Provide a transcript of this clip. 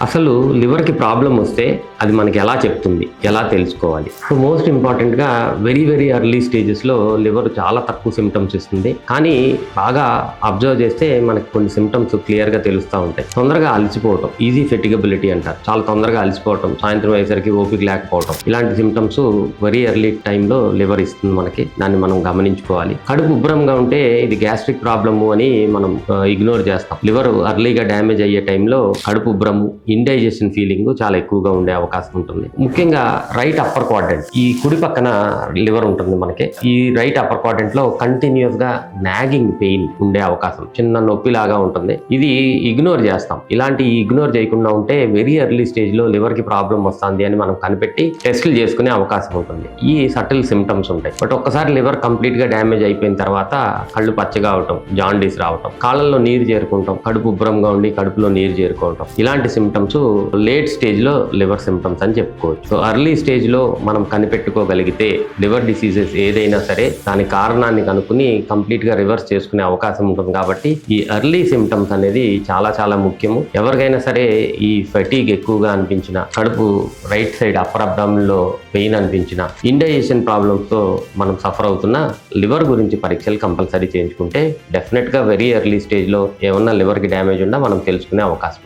అసలు లివర్కి ప్రాబ్లం వస్తే అది మనకి ఎలా చెప్తుంది, ఎలా తెలుసుకోవాలి? సో మోస్ట్ ఇంపార్టెంట్గా వెరీ ఎర్లీ స్టేజెస్లో లివర్ చాలా తక్కువ సిమ్టమ్స్ ఇస్తుంది. కానీ బాగా అబ్జర్వ్ చేస్తే మనకి కొన్ని సిమ్టమ్స్ క్లియర్గా తెలుస్తూ ఉంటాయి. తొందరగా అలసిపోవటం, ఈజీ ఫెటిగబిలిటీ అంటారు. చాలా తొందరగా అలసిపోవటం, సాయంత్రం అయ్యేసరికి ఓపిక లేకపోవటం, ఇలాంటి సిమ్టమ్స్ వెరీ ఎర్లీ టైంలో లివర్ ఇస్తుంది మనకి. దాన్ని మనం గమనించుకోవాలి. కడుపు ఉబ్బరంగా ఉంటే ఇది గ్యాస్ట్రిక్ ప్రాబ్లము అని మనం ఇగ్నోర్ చేస్తాం. లివర్ అర్లీగా డ్యామేజ్ అయ్యే టైంలో కడుపు ఉబ్బరము, ఇండైజెషన్ ఫీలింగ్ చాలా ఎక్కువగా ఉండే అవకాశం ఉంటుంది. ముఖ్యంగా రైట్ అప్పర్ క్వాడ్రంట్, ఈ కుడి పక్కన లివర్ ఉంటుంది మనకి. ఈ రైట్ అప్పర్ క్వాడ్రంట్ లో కంటిన్యూస్ గా నాగింగ్ పెయిన్ ఉండే అవకాశం, చిన్న నొప్పి లాగా ఉంటుంది. ఇది ఇగ్నోర్ చేస్తాం. ఇలాంటి ఇగ్నోర్ చేయకుండా ఉంటే వెరీ ఎర్లీ స్టేజ్ లో లివర్ కి ప్రాబ్లం వస్తుంది అని మనం కనిపెట్టి టెస్టులు చేసుకునే అవకాశం ఉంటుంది. ఈ సటిల్ సిమ్టమ్స్ ఉంటాయి. బట్ ఒక్కసారి లివర్ కంప్లీట్ గా డ్యామేజ్ అయిపోయిన తర్వాత కళ్ళు పచ్చగా అవటం, జాండీస్ రావటం, కాళ్ళల్లో నీరు చేరుకుంటాం, కడుపు ఉబ్బరంగా ఉండి కడుపులో నీరు చేరుకోవటం, ఇలాంటి సిమ్టమ్స్ లేట్ స్టేజ్ లో లివర్ సిమ్టమ్స్ అని చెప్పుకోవచ్చు. సో అర్లీ స్టేజ్ లో మనం కనిపెట్టుకోగలిగితే లివర్ డిసీజెస్ ఏదైనా సరే దాని కారణాన్ని కనుక్కుని కంప్లీట్ గా రివర్స్ చేసుకునే అవకాశం ఉంటుంది. కాబట్టి ఈ ఎర్లీ సిమ్టమ్స్ అనేది చాలా ముఖ్యము. ఎవరికైనా సరే ఈ ఫెటీగ్ ఎక్కువగా అనిపించిన, కడుపు రైట్ సైడ్ అప్పర్ అబ్డామిన్ లో పెయిన్ అనిపించిన, ఇండైజెషన్ ప్రాబ్లమ్స్ తో మనం సఫర్ అవుతున్న లివర్ గురించి పరీక్షలు కంపల్సరీ చేయించుకుంటే డెఫినెట్ గా వెరీ ఎర్లీ స్టేజ్ లో ఏమన్నా లివర్ కి డ్యామేజ్ ఉన్నా మనం తెలుసుకునే అవకాశం.